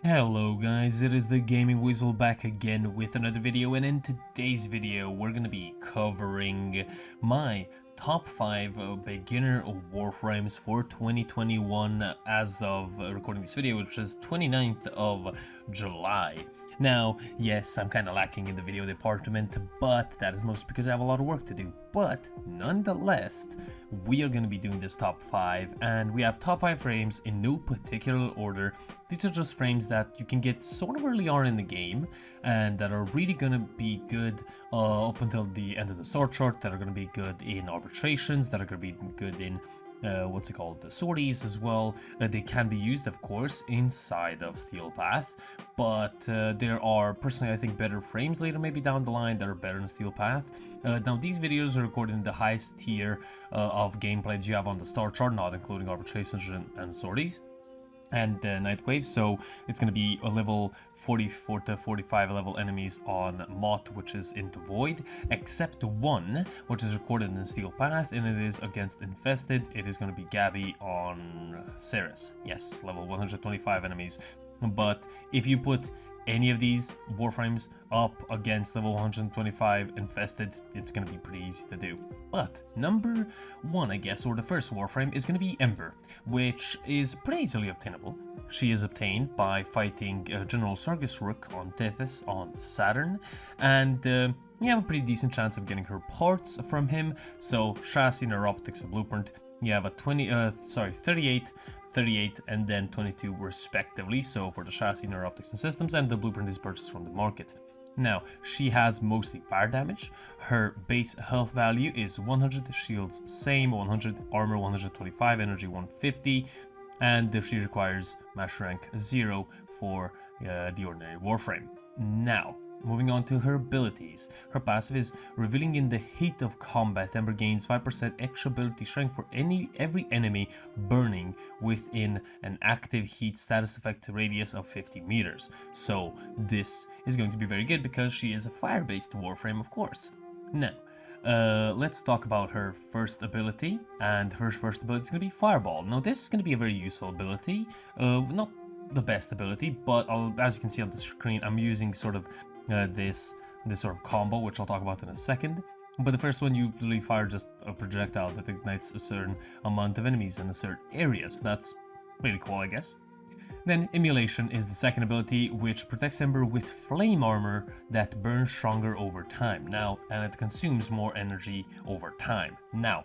Hello guys, it is the Gaming Weasel back again with another video, and in today's video we're gonna be covering my top 5 beginner Warframes for 2021 as of recording this video, which is 29th of July. Now, yes, I'm kind of lacking in the video department, but that is mostly because I have a lot of work to do. But nonetheless, we are going to be doing this top 5, and we have top 5 frames in no particular order. These are just frames that you can get sort of early on in the game and that are really going to be good up until the end of the sword chart, that are going to be good in arbitrations, that are going to be good in the sorties as well. They can be used, of course, inside of Steel Path, but there are, personally, I think, better frames later, maybe down the line, that are better than Steel Path. Now, these videos are recorded in the highest tier of gameplay that you have on the star chart, not including arbitrations and sorties and night waves, so it's going to be a level 44 to 45 level enemies on Mott, which is into Void, except one which is recorded in Steel Path, and it is against Infested. It is going to be Gabby on Ceres. Yes, level 125 enemies. But if you put any of these Warframes up against level 125 Infested, it's going to be pretty easy to do. But number 1, I guess, or the first Warframe, is going to be Ember, which is pretty easily obtainable. She is obtained by fighting General Sargus Rook on Tethys on Saturn, and you have a pretty decent chance of getting her parts from him. So chassis, neuroptics, and blueprint. You have a 38, 38, and then 22 respectively, so for the chassis, neuroptics, and systems, and the blueprint is purchased from the market. Now, she has mostly fire damage. Her base health value is 100, shields same, 100, armor 125, energy 150, and she requires mash rank 0 for the ordinary Warframe. Now, moving on to her abilities. Her passive is revealing in the heat of combat. Ember gains 5% extra ability strength for every enemy burning within an active heat status effect radius of 50 meters. So this is going to be very good because she is a fire-based Warframe, of course. Now, let's talk about her first ability, and her first ability is going to be Fireball. Now this is going to be a very useful ability, not the best ability, but as you can see on the screen, I'm using sort of this sort of combo, which I'll talk about in a second. But the first one, you literally fire just a projectile that ignites a certain amount of enemies in a certain area, so that's pretty cool, I guess. Then Immolation is the second ability, which protects Ember with flame armor that burns stronger over time. Now, and it consumes more energy over time. Now,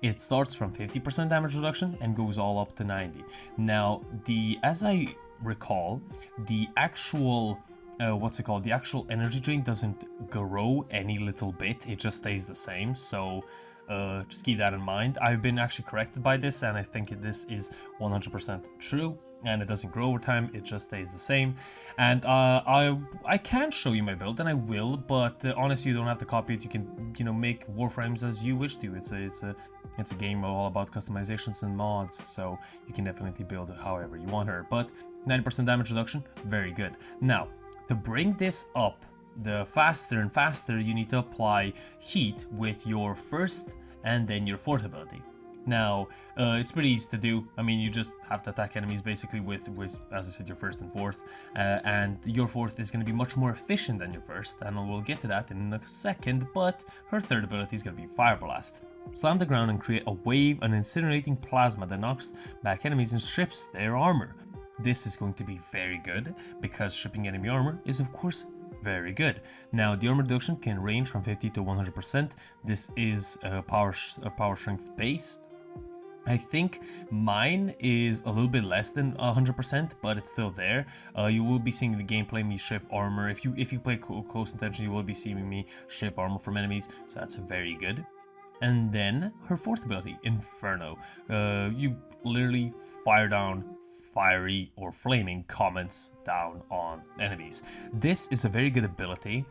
it starts from 50% damage reduction and goes all up to 90. Now, as I recall, the actual the actual energy drain doesn't grow any little bit, it just stays the same, so just keep that in mind. I've been actually corrected by this, and I think this is 100% true, and it doesn't grow over time, it just stays the same. And I can show you my build, and I will, but honestly, you don't have to copy it. You can, make Warframes as you wish to. It's a game all about customizations and mods, so you can definitely build it however you want her. But 90% damage reduction, very good. Now, to bring this up, the faster and faster, you need to apply heat with your first and then your fourth ability. Now, it's pretty easy to do. I mean, you just have to attack enemies basically with as I said, your first and fourth, and your fourth is going to be much more efficient than your first, and we'll get to that in a second. But her third ability is going to be Fire Blast. Slam the ground and create a wave of incinerating plasma that knocks back enemies and strips their armor. This is going to be very good because stripping enemy armor is, of course, very good. Now, the armor reduction can range from 50 to 100%. This is a power strength based. I think mine is a little bit less than 100%, but it's still there. You will be seeing the gameplay me strip armor. If you play close attention, you will be seeing me strip armor from enemies, so that's very good. And then her fourth ability, Inferno. You literally fire down fiery or flaming comments down on enemies. This is a very good ability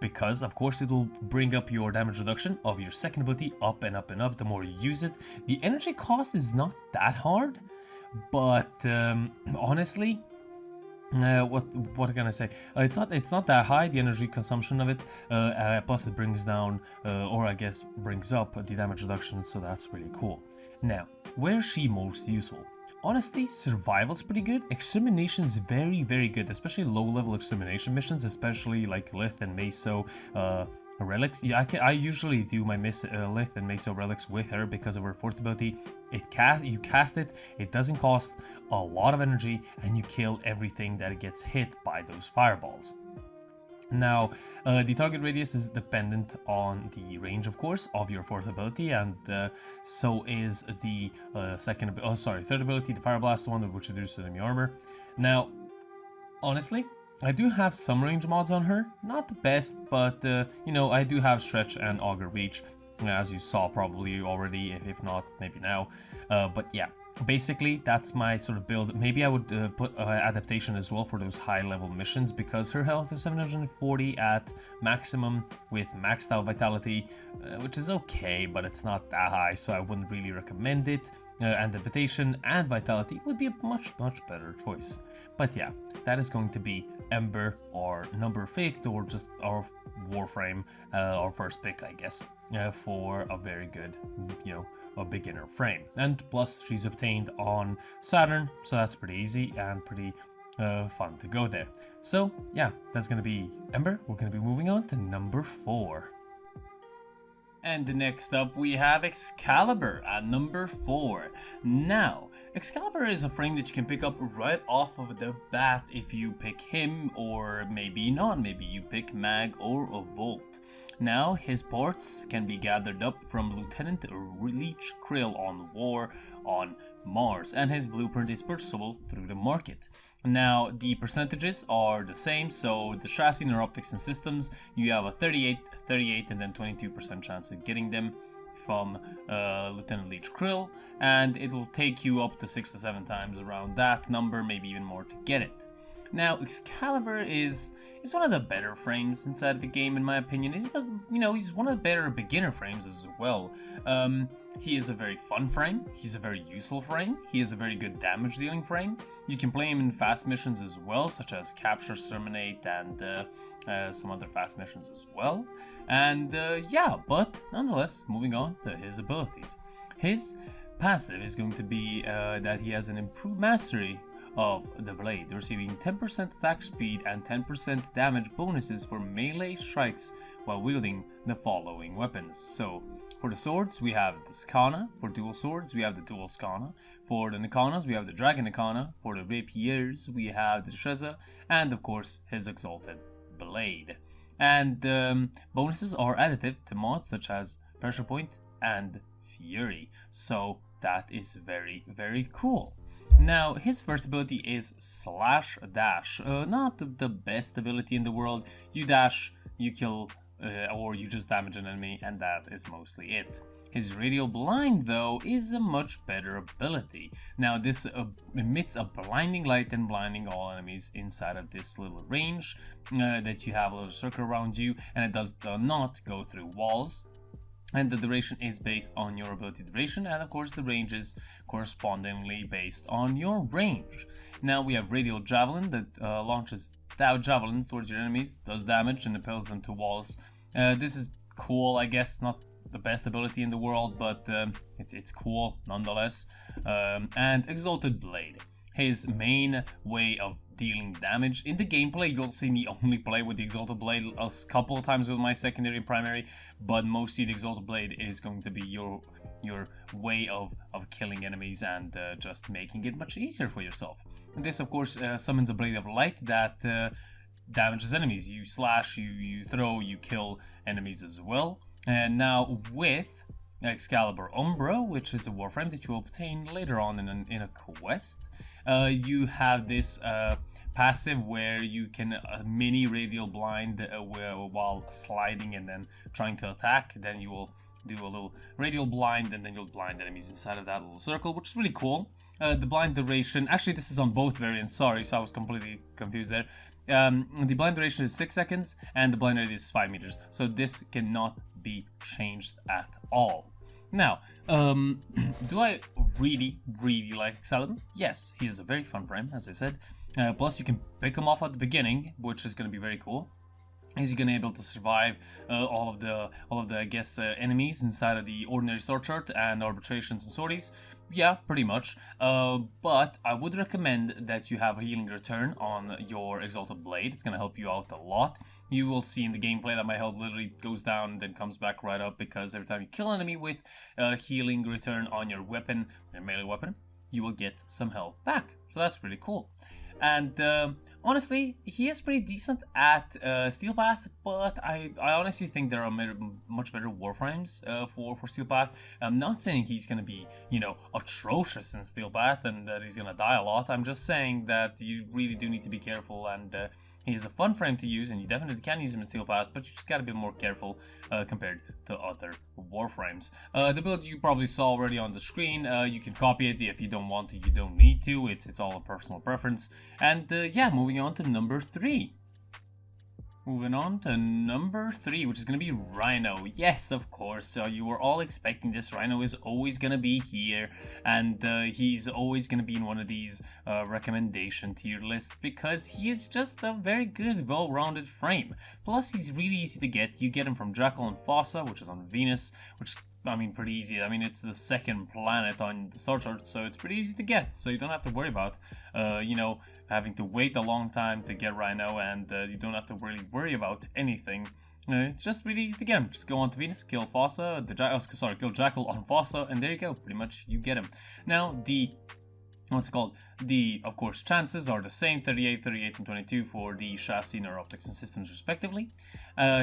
because, of course, it will bring up your damage reduction of your second ability up and up and up the more you use it. The energy cost is not that hard, but honestly, What can I say? It's not that high, the energy consumption of it. Plus it brings down or I guess brings up the damage reduction, so that's really cool. Now, where's she most useful? Honestly, survival's pretty good. Extermination's very good, especially low-level extermination missions, especially like Lith and Meso relics. Yeah, I usually do my Lith and Meso relics with her because of her fourth ability. You cast it, it doesn't cost a lot of energy, and you kill everything that gets hit by those fireballs. Now, the target radius is dependent on the range, of course, of your fourth ability, and so is the third ability, the Fire Blast one, which reduces enemy armor. Now, honestly, I do have some range mods on her, not the best, but you know, I do have Stretch and Augur Reach, as you saw probably already, if not, maybe now, but yeah. Basically, that's my sort of build. Maybe I would put adaptation as well for those high-level missions, because her health is 740 at maximum with maxed out vitality, which is okay, but it's not that high, so I wouldn't really recommend it. And adaptation and vitality would be a much better choice. But yeah, that is going to be Ember or number 5th, or just our Warframe, our first pick, I guess, for a very good, you know, a beginner frame. And plus she's obtained on Saturn, so that's pretty easy and pretty fun to go there. So yeah, that's gonna be Ember. We're gonna be moving on to number 4. And next up we have Excalibur at number 4. Now, Excalibur is a frame that you can pick up right off of the bat if you pick him, or maybe not, maybe you pick Mag or a Volt. Now, his parts can be gathered up from Lieutenant Leech Krill on War on Mars, and his blueprint is purchasable through the market. Now, the percentages are the same, so the chassis, neuroptics, and systems, you have a 38, and then 22% chance of getting them from Lieutenant Leech Krill, and it'll take you up to 6 to 7 times around that number, maybe even more, to get it. Now, Excalibur is one of the better frames inside the game, in my opinion. He's one of the better beginner frames as well. He is a very fun frame. He's a very useful frame. He is a very good damage dealing frame. You can play him in fast missions as well, such as Capture, Terminate, and some other fast missions as well. And yeah, but nonetheless, moving on to his abilities. His passive is going to be that he has an improved mastery of the blade, receiving 10% attack speed and 10% damage bonuses for melee strikes while wielding the following weapons. So, for the swords, we have the Skana. For dual swords, we have the dual Skana. For the Nikanas, we have the Dragon Nikana. For the rapiers, we have the Treza. And of course, his exalted blade. And bonuses are additive to mods such as Pressure Point and Fury. So, that is very cool. Now, his first ability is Slash Dash. Not the best ability in the world. You dash, you kill, or you just damage an enemy, and that is mostly it. His Radial Blind, though, is a much better ability. Now, this emits a blinding light and blinding all enemies inside of this little range that you have a little circle around you, and it does not go through walls. And the duration is based on your ability duration, and of course the range is correspondingly based on your range. Now we have Radial Javelin that launches javelins towards your enemies, does damage, and impels them to walls. This is cool, I guess, not the best ability in the world, but it's cool nonetheless. And Exalted Blade. His main way of dealing damage. In the gameplay, you'll see me only play with the Exalted Blade a couple of times with my secondary and primary, but mostly the Exalted Blade is going to be your way of killing enemies and just making it much easier for yourself. And this, of course, summons a Blade of Light that damages enemies. You slash, you throw, you kill enemies as well. And now with Excalibur Umbra, which is a Warframe that you will obtain later on in a quest. You have this passive where you can mini Radial Blind while sliding and then trying to attack. Then you will do a little Radial Blind, and then you'll blind enemies inside of that little circle, which is really cool. The blind duration, actually this is on both variants, sorry, so I was completely confused there. The blind duration is 6 seconds, and the blind radius is 5 meters, so this cannot be changed at all. Now, do I really like Excalibur? Yes, he is a very fun frame, as I said. Plus, you can pick them off at the beginning, which is going to be very cool. Is he gonna be able to survive all of the I guess enemies inside of the ordinary sword chart and arbitrations and sorties? Yeah, pretty much. But I would recommend that you have a healing return on your exalted blade. It's gonna help you out a lot. You will see in the gameplay that my health literally goes down and then comes back right up, because every time you kill an enemy with healing return on your weapon, your melee weapon, you will get some health back. So that's really cool. And honestly, he is pretty decent at Steel Path, but I honestly think there are much better Warframes for Steel Path. I'm not saying he's going to be, you know, atrocious in Steel Path and that he's going to die a lot. I'm just saying that you really do need to be careful, and he's a fun frame to use, and you definitely can use him in Steel Path, but you just got to be more careful compared to other Warframes. The build you probably saw already on the screen. You can copy it if you don't want to, you don't need to. It's all a personal preference. And yeah, moving on to number 3. Moving on to number 3, which is going to be Rhino. Yes, of course, so you were all expecting this. Rhino is always going to be here, and he's always going to be in one of these recommendation tier lists, because he is just a very good, well-rounded frame. Plus, he's really easy to get. You get him from Jackal and Fossa, which is on Venus, which, I mean, pretty easy. I mean, it's the second planet on the star chart, so it's pretty easy to get. So you don't have to worry about, you know, having to wait a long time to get Rhino, and you don't have to really worry about anything. It's just really easy to get him. Just go on to Venus, kill Fossa, kill Jackal on Fossa, and there you go. Pretty much, you get him. Now, of course, chances are the same, 38, 38, and 22 for the chassis, inner optics, and systems respectively.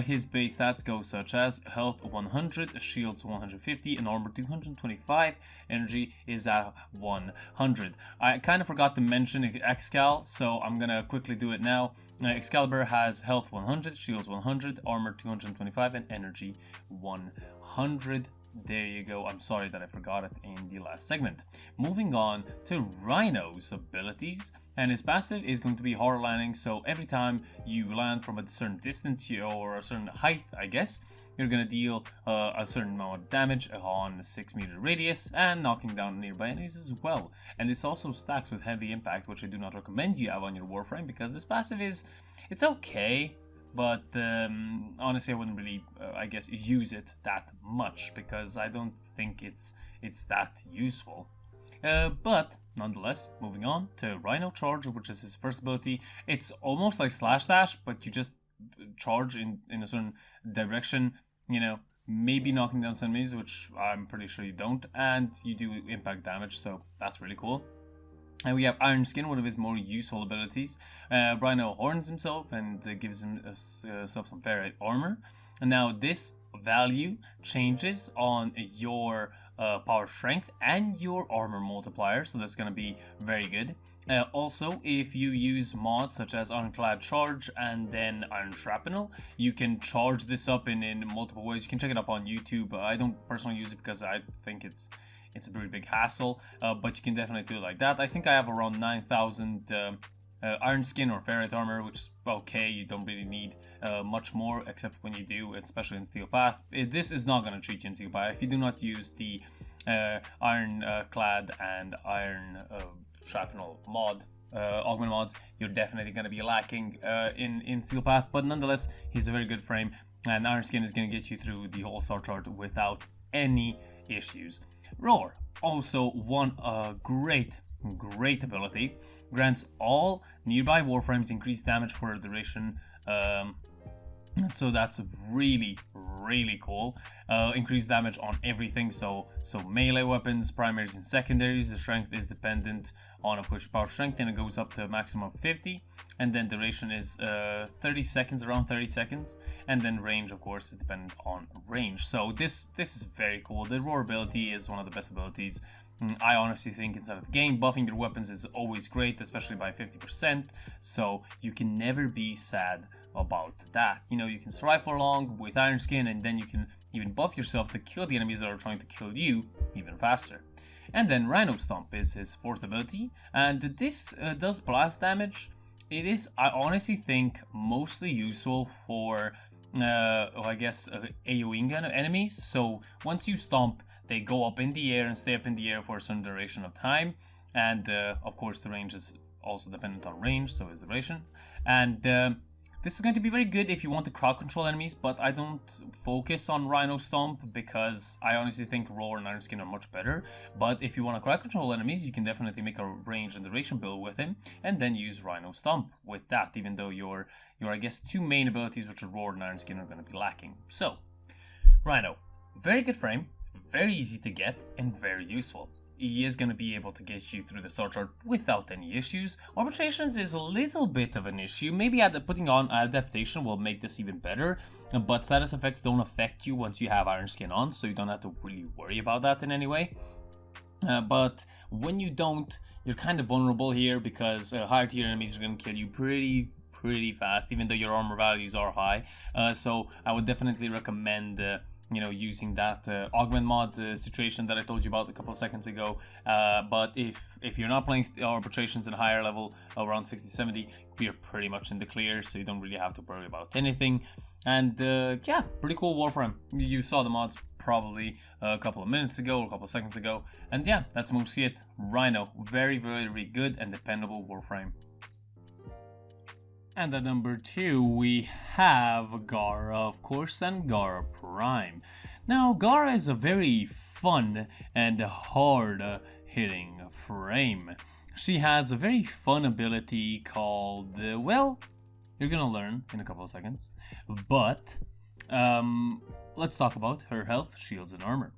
His base stats go such as health 100, shields 150, and armor 225. Energy is at 100. I kind of forgot to mention Excal, so I'm gonna quickly do it now. Excalibur has health 100, shields 100, armor 225, and energy 100. There you go. I'm sorry that I forgot it in the last segment. Moving on to Rhino's abilities, and his passive is going to be horror landing. So every time you land from a certain distance or a certain height, I guess, you're going to deal a certain amount of damage on a 6-meter radius and knocking down nearby enemies as well. And this also stacks with heavy impact, which I do not recommend you have on your Warframe, because this passive it's okay. But honestly, I wouldn't really, I guess, use it that much, because I don't think it's that useful. But nonetheless, moving on to Rhino Charge, which is his first ability. It's almost like Slash Dash, but you just charge in a certain direction, you know, maybe knocking down some enemies, which I'm pretty sure you don't, and you do impact damage, so that's really cool. And we have Iron Skin, one of his more useful abilities. Rhino horns himself and gives himself some ferrite armor. And now this value changes on your power strength and your armor multiplier, so that's going to be very good. Also, if you use mods such as Ironclad Charge and then Iron Shrapnel, you can charge this up in multiple ways. You can check it up on YouTube. I don't personally use it because I think it's a pretty big hassle, but you can definitely do it like that. I think I have around 9,000 Iron Skin or Ferrite Armor, which is okay. You don't really need much more, except when you do, especially in Steel Path. This is not going to treat you in Steel Path. If you do not use the Iron Clad and Iron Shrapnel mod, augment mods, you're definitely going to be lacking in Steel Path. But nonetheless, he's a very good frame, and Iron Skin is going to get you through the whole star chart without any issues. Roar, also one great ability, grants all nearby Warframes increased damage for a duration, so that's really cool. Increased damage on everything, so melee weapons, primaries and secondaries. The strength is dependent on, of course, power strength, and it goes up to a maximum of 50, and then duration is 30 seconds, around 30 seconds, and then range, of course, is dependent on range. So this is very cool. The Roar ability is one of the best abilities I honestly think inside of the game. Buffing your weapons is always great, especially by 50%, so you can never be sad about that. You know, you can survive for long with Iron Skin, and then you can even buff yourself to kill the enemies that are trying to kill you even faster. And then Rhino Stomp is his fourth ability, and this does blast damage. It is, I honestly think, mostly useful for, I guess, AoEing enemies. So once you stomp, they go up in the air and stay up in the air for a certain duration of time, and of course the range is also dependent on range, so is duration. And this is going to be very good if you want to crowd control enemies, but I don't focus on Rhino Stomp because I honestly think Roar and Iron Skin are much better. But if you want to crowd control enemies, you can definitely make a range and duration build with him, and then use Rhino Stomp with that, even though your I guess, two main abilities, which are Roar and Iron Skin, are going to be lacking. So, Rhino, very good frame, very easy to get, and very useful. He is going to be able to get you through the star chart without any issues. Arbitrations is a little bit of an issue. Maybe putting on adaptation will make this even better, but status effects don't affect you once you have Iron Skin on, so you don't have to really worry about that in any way. But when you don't, you're kind of vulnerable here because higher tier enemies are going to kill you pretty fast, even though your armor values are high. So I would definitely recommend using that augment mod situation that I told you about a couple of seconds ago. But if you're not playing arbitrations at a higher level, around 60-70, you're pretty much in the clear, so you don't really have to worry about anything. And yeah, pretty cool Warframe. You saw the mods probably a couple of minutes ago or a couple of seconds ago. And yeah, that's mostly it. Rhino, very good and dependable Warframe. And at number 2, we have Gara, of course, and Gara Prime. Now, Gara is a very fun and hard-hitting frame. She has a very fun ability called, well, you're gonna learn in a couple of seconds. But, let's talk about her health, shields, and armor.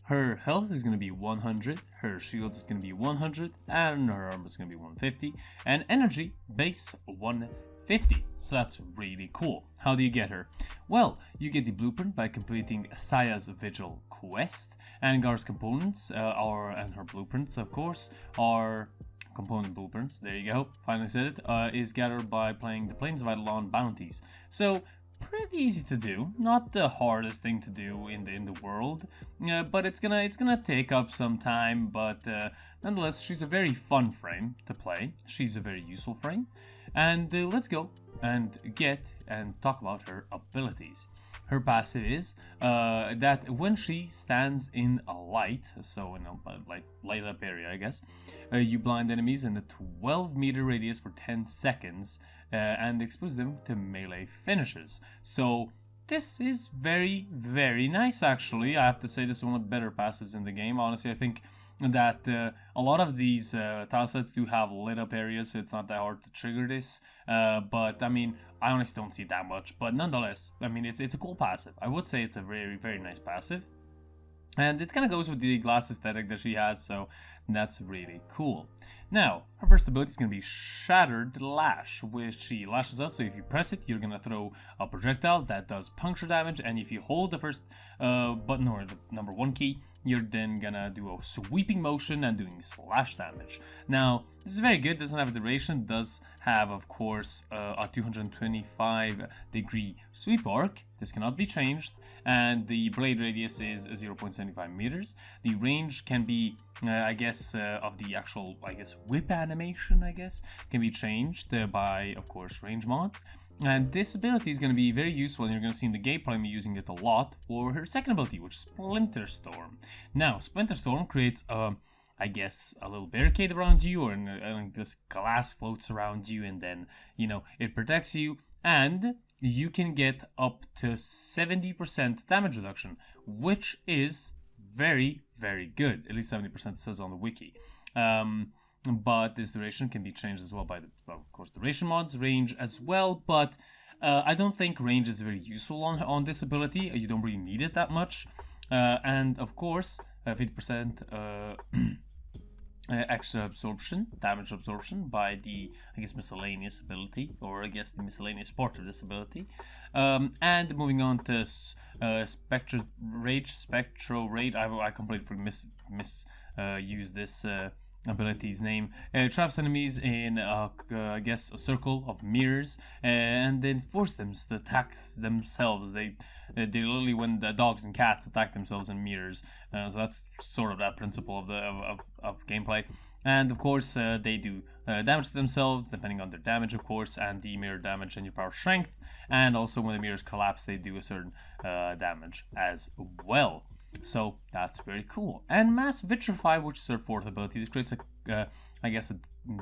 Her health is going to be 100, her shields is going to be 100, and her armor is going to be 150, and energy base 150. So that's really cool. How do you get her? Well, you get the blueprint by completing Saya's Vigil quest, and Gara's components and her blueprints, of course, are component blueprints. There you go. Finally said it. Is gathered by playing the Plains of Eidolon bounties. So pretty easy to do, not the hardest thing to do in the world, but it's gonna take up some time. But nonetheless, she's a very fun frame to play. She's a very useful frame, and let's go and talk about her abilities. Her passive is that when she stands in a light, so in a light up area, I guess, you blind enemies in a 12-meter radius for 10 seconds and expose them to melee finishes. So this is very nice, actually. I have to say this is one of the better passives in the game. Honestly, I think that a lot of these tile sets do have lit up areas, so it's not that hard to trigger this. But I mean, I honestly don't see that much. But nonetheless, I mean, it's a cool passive. I would say it's a very nice passive. And it kind of goes with the glass aesthetic that she has, so that's really cool. Now, her first ability is going to be Shattered Lash, which she lashes out, so if you press it, you're going to throw a projectile that does puncture damage, and if you hold the first button or the number 1 key, you're then going to do a sweeping motion and doing slash damage. Now, this is very good, it doesn't have a duration, it does have, of course, a 225-degree sweep arc. This cannot be changed, and the blade radius is 0.75 meters. The range can be, I guess, of the actual, whip animation, can be changed by, of course, range mods. And this ability is going to be very useful, and you're going to see in the gameplay me using it a lot for her second ability, which is Splinter Storm. Now, Splinter Storm creates a little barricade around you, or this glass floats around you, and then, it protects you, and you can get up to 70% damage reduction, which is very good. At least 70% says on the wiki. But this duration can be changed as well by of course, duration mods, range as well, but I don't think range is very useful on this ability. You don't really need it that much. And of course, 50% extra absorption, damage absorption by the, miscellaneous ability, or the miscellaneous part of this ability. And moving on to Spectro Rage. I completely use this ability's name. Traps enemies in a circle of mirrors, and then force them to attack themselves. They literally, when the dogs and cats attack themselves in mirrors. So that's sort of that principle of gameplay. And of course, they do damage to themselves depending on their damage, of course, and the mirror damage and your power strength. And also, when the mirrors collapse, they do a certain damage as well. So that's very cool. And Mass Vitrify, which is her fourth ability, this creates a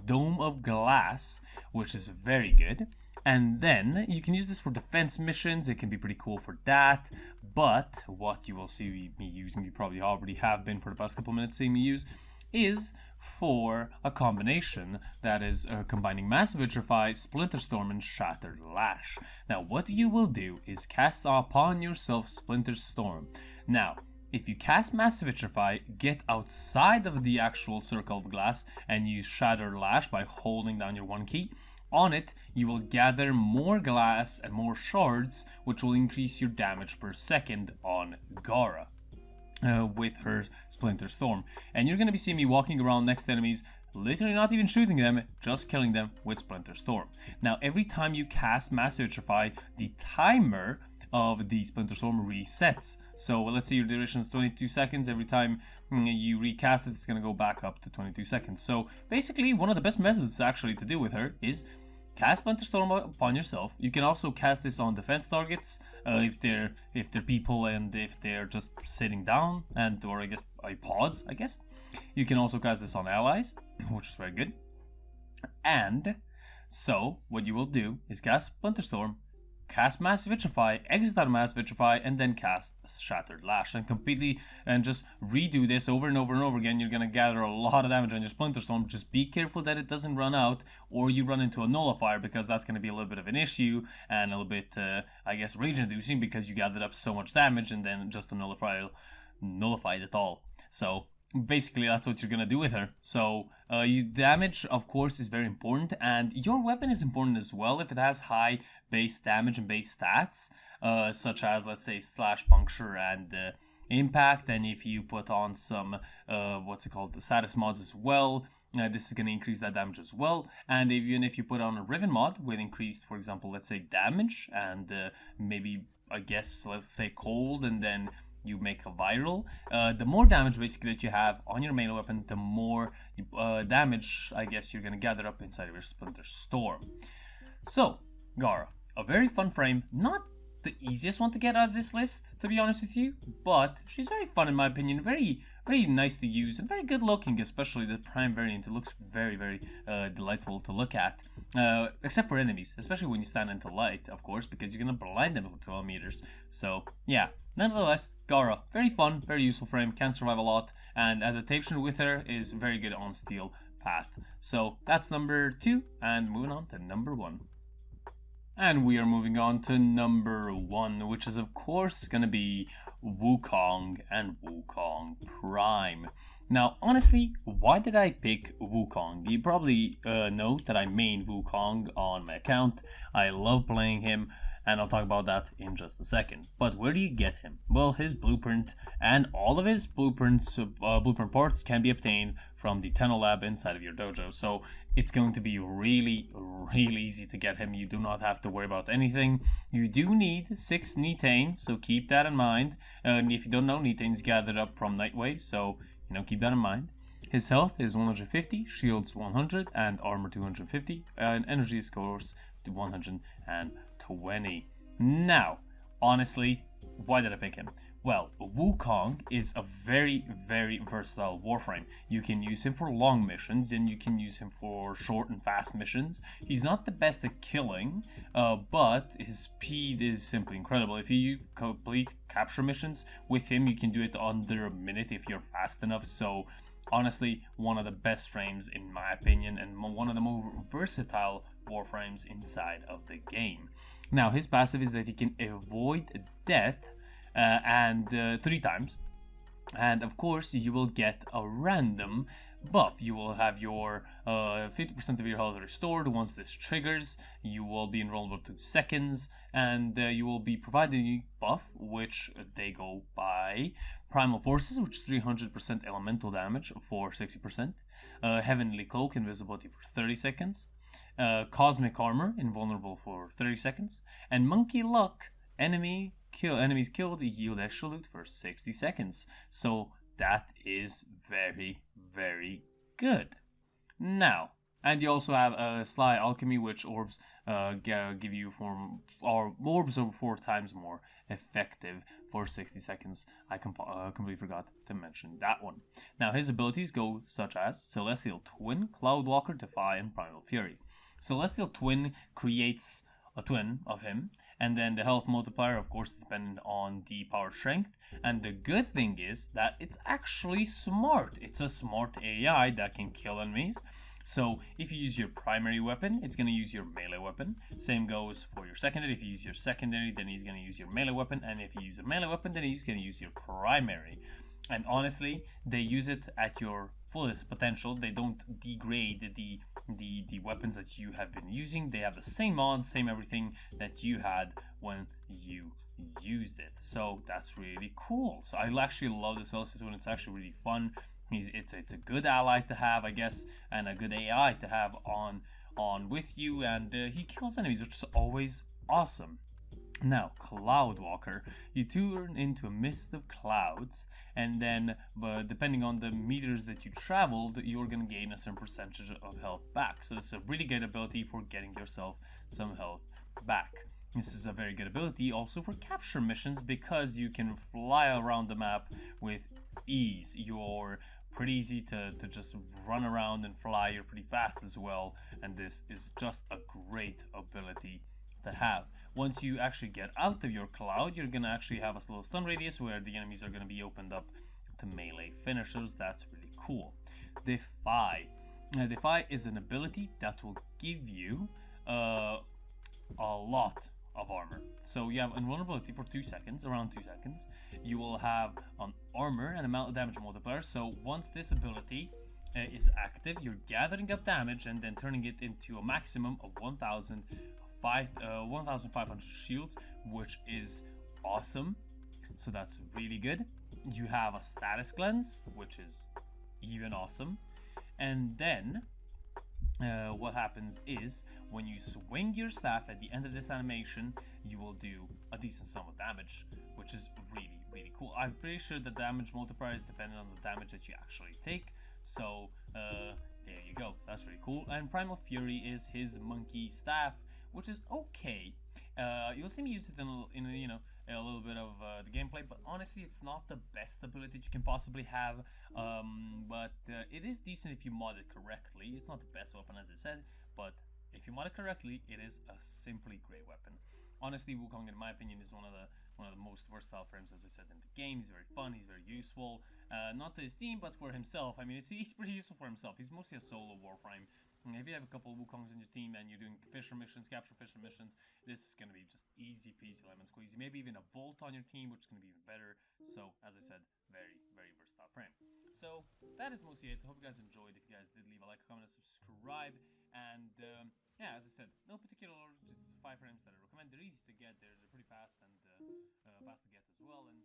Dome of Glass, which is very good. And then you can use this for defense missions. It can be pretty cool for that. But what you will see me using, you probably already have been for the past couple minutes seeing me use, is for a combination that is combining Massive Vitrify, Splinter Storm, and Shattered Lash. Now, what you will do is cast upon yourself Splinter Storm. Now, if you cast Massive Vitrify, get outside of the actual circle of glass and use Shattered Lash by holding down your 1 key. On it, you will gather more glass and more shards, which will increase your damage per second on Gara. With her Splinter Storm. And you're going to be seeing me walking around next to enemies, literally not even shooting them, just killing them with Splinter Storm. Now, every time you cast Massive Vitrify, the timer of the Splinter Storm resets. So let's say your duration is 22 seconds. Every time you recast it, it's going to go back up to 22 seconds. So basically, one of the best methods actually to deal with her is cast Splinter Storm upon yourself. You can also cast this on defense targets if they're people and if they're just sitting down, and or I guess pods. You can also cast this on allies, which is very good. And so what you will do is cast Splinter Storm, cast Massive Vitrify, exit out of Massive Vitrify, and then cast Shattered Lash, and just redo this over and over and over again. You're gonna gather a lot of damage on your Splinter Storm. Just be careful that it doesn't run out, or you run into a nullifier, because that's gonna be a little bit of an issue and a little bit, rage-inducing, because you gathered up so much damage and then just a nullified it all. So basically, that's what you're gonna do with her. So damage, of course, is very important, and your weapon is important as well. If it has high base damage and base stats, such as, let's say, slash, puncture, and impact, and if you put on some the status mods as well, this is gonna increase that damage as well. And even if you put on a Riven mod with increased, for example, let's say damage, and maybe let's say cold, and then you make a viral, the more damage basically that you have on your main weapon, the more damage you're gonna gather up inside of your Splinter Storm. So Gara, a very fun frame, not the easiest one to get out of this list, to be honest with you, but she's very fun in my opinion, very nice to use, and very good looking, especially the Prime variant. It looks very delightful to look at, except for enemies, especially when you stand into light, of course, because you're gonna blind them with 12 meters. So yeah, nonetheless, Gara, very fun, very useful frame, can survive a lot, and adaptation with her is very good on Steel Path. So that's number 2, and moving on to number 1. And we are moving on to number 1, which is of course gonna be Wukong and Wukong Prime. Now, honestly, why did I pick Wukong? You probably know that I main Wukong on my account. I love playing him, and I'll talk about that in just a second. But where do you get him? Well, his blueprint and all of his blueprint parts can be obtained from the Tenno Lab inside of your dojo. So it's going to be really easy to get him. You do not have to worry about anything. You do need 6 Netanes, so keep that in mind. And if you don't know, Netanes gathered up from Nightwave, so keep that in mind. His health is 150, shields 100, and armor 250, and energy scores to 120. Now, honestly, why did I pick him? Well, Wukong is a very versatile Warframe. You can use him for long missions, and you can use him for short and fast missions. He's not the best at killing, but his speed is simply incredible. If you complete capture missions with him, you can do it under a minute if you're fast enough. So honestly, one of the best frames in my opinion, and one of the more versatile Warframes inside of the game. Now, his passive is that he can avoid death 3 times, and of course you will get a random buff. You will have your 50% of your health restored once this triggers. You will be invulnerable to 2 seconds, and you will be provided a buff, which they go by Primal Forces, which is 300% elemental damage for 60%, Heavenly Cloak, invisibility for 30 seconds, Cosmic Armor, invulnerable for 30 seconds, and Monkey Luck, enemies killed yield extra loot for 60 seconds. So that is very good. Now, And you also have Sly Alchemy, which orbs give you orbs are 4 times more effective for 60 seconds. I completely forgot to mention that one. Now his abilities go such as Celestial Twin, Cloudwalker, Defy, and Primal Fury. Celestial Twin creates a twin of him, and then the health multiplier, of course, is dependent on the power strength. And the good thing is that it's actually smart. It's a smart AI that can kill enemies. So if you use your primary weapon, it's going to use your melee weapon. Same goes for your secondary. If you use your secondary, then he's going to use your melee weapon. And if you use a melee weapon, then he's going to use your primary. And honestly, they use it at your fullest potential. They don't degrade the weapons that you have been using. They have the same mods, same everything that you had when you used it. So that's really cool. So I actually love this Celestial Twin. It's actually really fun. It's a good ally to have, I guess, and a good AI to have on with you, and he kills enemies, which is always awesome. Now, Cloudwalker, you turn into a mist of clouds, and then, depending on the meters that you traveled, you're gonna gain a certain percentage of health back. So this is a really good ability for getting yourself some health back. This is a very good ability also for capture missions because you can fly around the map with ease. You're pretty easy to just run around and fly. You're pretty fast as well, and this is just a great ability to have. Once you actually get out of your cloud, you're gonna actually have a slow stun radius where the enemies are gonna be opened up to melee finishers. That's really cool. Defy. Defy is an ability that will give you a lot of armor. So you have invulnerability for 2 seconds, around 2 seconds. You will have an armor and amount of damage multiplier. So once this ability is active, you're gathering up damage and then turning it into a maximum of 1,500 shields, which is awesome. So that's really good. You have a status cleanse, which is even awesome. And then what happens is when you swing your staff at the end of this animation, you will do a decent sum of damage, which is really cool. I'm pretty sure the damage multiplier is dependent on the damage that you actually take. So there you go. That's really cool. And Primal Fury is his monkey staff, which is okay. You'll see me use it in a little bit of the gameplay, but honestly, it's not the best ability you can possibly have. But it is decent if you mod it correctly. It's not the best weapon, as I said, but if you mod it correctly, it is a simply great weapon. Honestly, Wukong, in my opinion, is one of the most versatile frames, as I said, in the game. He's very fun. He's very useful. Not to his team, but for himself. I mean, he's pretty useful for himself. He's mostly a solo Warframe. If you have a couple of Wukongs in your team and you're doing fisher missions, capture fisher missions, this is going to be just easy peasy lemon squeezy. Maybe even a Volt on your team, which is going to be even better. So, as I said, very versatile frame. So, that is mostly it. I hope you guys enjoyed. If you guys did, leave a like, comment, and subscribe. And, yeah, as I said, no particular order, just 5 frames that I recommend. They're easy to get. They're pretty fast and fast to get as well. And